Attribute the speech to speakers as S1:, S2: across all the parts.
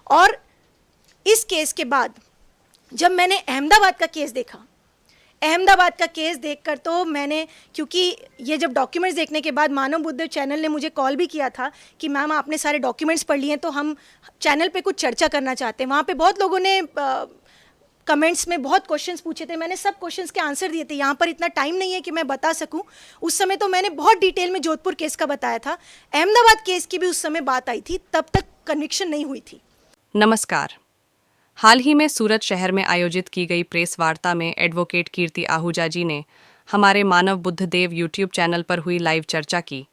S1: और इस केस के बाद जब मैंने अहमदाबाद का केस देखा, अहमदाबाद का केस देखकर तो मैंने, क्योंकि ये जब डॉक्यूमेंट्स देखने के बाद मानव बुद्धदेव चैनल ने मुझे कॉल भी किया था कि मैम आपने सारे डॉक्यूमेंट्स पढ़ लिए हैं तो हम चैनल पे कुछ चर्चा करना चाहते हैं। वहाँ पे बहुत लोगों ने कमेंट्स में बहुत क्वेश्चंस पूछे थे, मैंने सब क्वेश्चंस के आंसर दिए थे। यहाँ पर इतना टाइम नहीं है कि मैं बता सकूँ। उस समय तो मैंने बहुत डिटेल में जोधपुर केस का बताया था, अहमदाबाद केस की भी उस समय बात आई थी, तब तक कन्विक्शन नहीं हुई थी।
S2: नमस्कार। हाल ही में सूरत शहर में आयोजित की गई प्रेस वार्ता में एडवोकेट कीर्ति आहूजा जी ने हमारे मानव बुद्धदेव यूट्यूब चैनल पर हुई लाइव चर्चा की।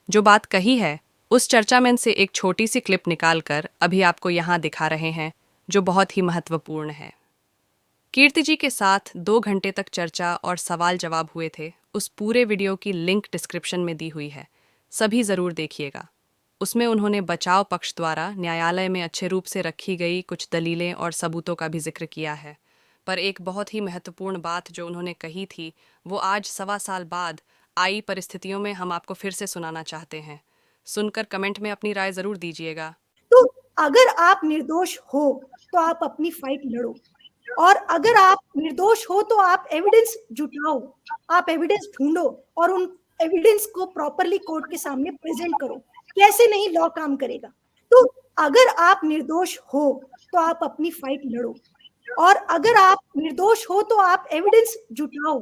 S2: जो बात कही है उस चर्चा में से एक छोटी सी क्लिप निकालकर अभी आपको यहाँ दिखा रहे हैं, जो बहुत ही महत्वपूर्ण है। कीर्ति जी के साथ 2 घंटे तक चर्चा और सवाल जवाब हुए थे। उस पूरे वीडियो की लिंक डिस्क्रिप्शन में दी हुई है, सभी ज़रूर देखिएगा। उसमें उन्होंने बचाव पक्ष द्वारा न्यायालय में अच्छे रूप से रखी गई कुछ दलीलें और सबूतों का भी जिक्र किया है। पर एक बहुत ही महत्वपूर्ण बात जो उन्होंने कही थी, वो आज 1.25 साल बाद आई परिस्थितियों में हम आपको फिर से सुनाना चाहते हैं। सुनकर कमेंट में अपनी राय ज़रूर दीजिएगा।
S1: तो अगर आप निर्दोष हो तो आप अपनी फाइट लड़ो, और अगर आप निर्दोष हो तो आप एविडेंस जुटाओ, आप एविडेंस ढूंढो और उन एविडेंस को प्रॉपरली कोर्ट के सामने प्रेजेंट करो। कैसे नहीं लॉ काम करेगा। तो अगर आप निर्दोष हो तो आप अपनी फाइट लड़ो, और अगर आप निर्दोष हो तो आप एविडेंस जुटाओ,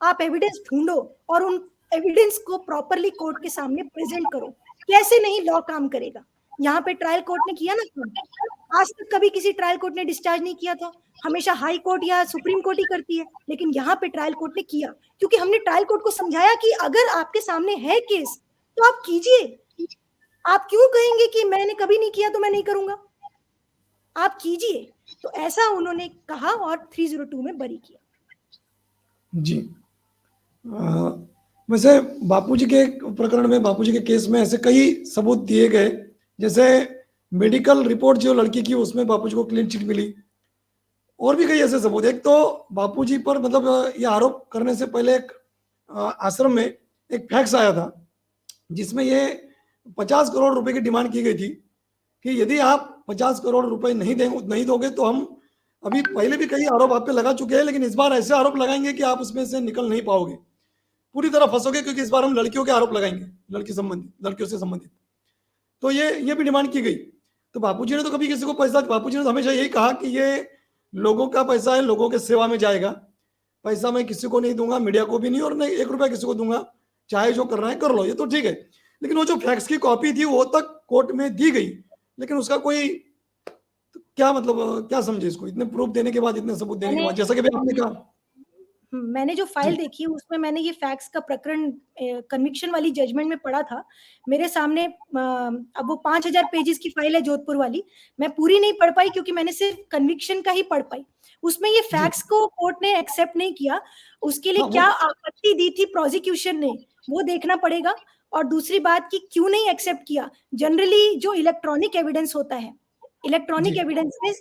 S1: आप एविडेंस ढूंढो और उन एविडेंस को प्रॉपरली कोर्ट के सामने प्रेजेंट करो। कैसे नहीं लॉ काम करेगा। यहाँ पे ट्रायल कोर्ट ने किया ना काम। आज तक कभी किसी ट्रायल कोर्ट ने डिस्चार्ज नहीं किया था, हमेशा हाई कोर्ट या सुप्रीम कोर्ट ही करती है, लेकिन यहाँ पे ट्रायल कोर्ट ने किया, क्योंकि हमने ट्रायल कोर्ट को समझाया कि अगर आपके सामने है केस तो आप कीजिए। आप क्यों कहेंगे कि मैंने कभी नहीं किया तो मैं नहीं करूंगा, आप कीजिए। तो ऐसा उन्होंने कहा और 302 में बरी किया।
S3: जी। वैसे बापूजी के प्रकरण में, बापूजी के केस में ऐसे कई सबूत दिए गए, जैसे मेडिकल रिपोर्ट जो लड़की की उसमें बापूजी को क्लीन चिट मिली, और भी कई ऐसे सबूत। एक तो बापूजी पर मतलब ये आरोप करने से पहले एक आश्रम में एक फैक्स आया था जिसमें ये 50 करोड़ रुपए की डिमांड की गई थी कि यदि आप 50 करोड़ रुपए नहीं दोगे तो हम, अभी पहले भी कई आरोप आप पे लगा चुके हैं, लेकिन इस बार ऐसे आरोप लगाएंगे कि आप उसमें से निकल नहीं पाओगे, पूरी तरह फंसोगे, क्योंकि इस बार हम लड़कियों के आरोप लगाएंगे, लड़कियों से संबंधित। तो ये भी डिमांड की गई। तो बापूजी ने तो कभी किसी को पैसा, बापूजी ने तो हमेशा यही कहा कि ये लोगों का पैसा है, लोगों के सेवा में जाएगा, पैसा मैं किसी को नहीं दूंगा, मीडिया को भी नहीं, और नहीं 1 रुपया किसी को दूंगा, चाहे जो करना है कर लो, ये तो ठीक है। लेकिन वो जो फैक्स की कॉपी थी वो तक कोर्ट में दी गई, लेकिन उसका कोई क्या मतलब, क्या समझे इसको, इतने प्रूफ देने के बाद, इतने सबूत देने के बाद, जैसा कि आपने कहा।
S1: मैंने जो फाइल देखी है उसमें मैंने ये फैक्ट्स का प्रकरण कन्विक्शन वाली जजमेंट में पढ़ा था मेरे सामने। अब वो 5000 पेजेस की फाइल है जोधपुर वाली, मैं पूरी नहीं पढ़ पाई क्योंकि मैंने सिर्फ कन्विक्शन का ही पढ़ पाई। उसमें ये फैक्ट्स को कोर्ट ने एक्सेप्ट नहीं किया, उसके लिए क्या आपत्ति दी थी प्रोसिक्यूशन ने वो देखना पड़ेगा। और दूसरी बात कि क्यों नहीं एक्सेप्ट किया, जनरली जो इलेक्ट्रॉनिक एविडेंस होता है, इलेक्ट्रॉनिक एविडेंस में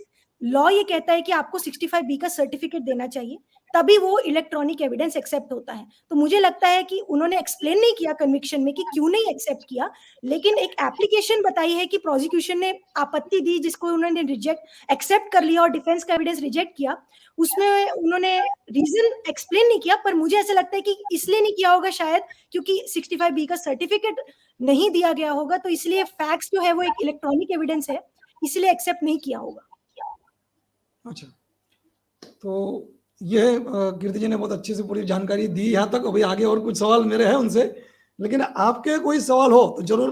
S1: लॉ ये कहता है कि आपको 65B का सर्टिफिकेट देना चाहिए, तभी वो इलेक्ट्रॉनिक एविडेंस एक्सेप्ट होता है। तो मुझे लगता है कि उन्होंने एक्सप्लेन नहीं किया कन्विक्शन में कि क्यों नहीं एक्सेप्ट किया, लेकिन एक एप्लीकेशन बताई है कि प्रोसिक्यूशन ने आपत्ति दी जिसको उन्होंने रिजेक्ट एक्सेप्ट कर लिया और डिफेंस का एविडेंस रिजेक्ट किया, उसमें उन्होंने रीजन एक्सप्लेन नहीं किया। पर मुझे ऐसा लगता है कि इसलिए नहीं किया होगा शायद क्योंकि 65B का सर्टिफिकेट नहीं दिया गया होगा, तो इसलिए फैक्ट्स जो है वो एक इलेक्ट्रॉनिक एविडेंस है, इसलिए एक्सेप्ट नहीं किया होगा।
S3: अच्छा, तो यह कीर्ति जी ने बहुत अच्छे से पूरी जानकारी दी यहाँ तक। अभी आगे और कुछ सवाल मेरे हैं उनसे, लेकिन आपके कोई सवाल हो तो जरूर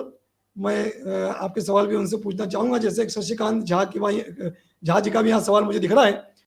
S3: मैं आपके सवाल भी उनसे पूछना चाहूंगा। जैसे शशिकांत झा जी का भी यहाँ सवाल मुझे दिख रहा है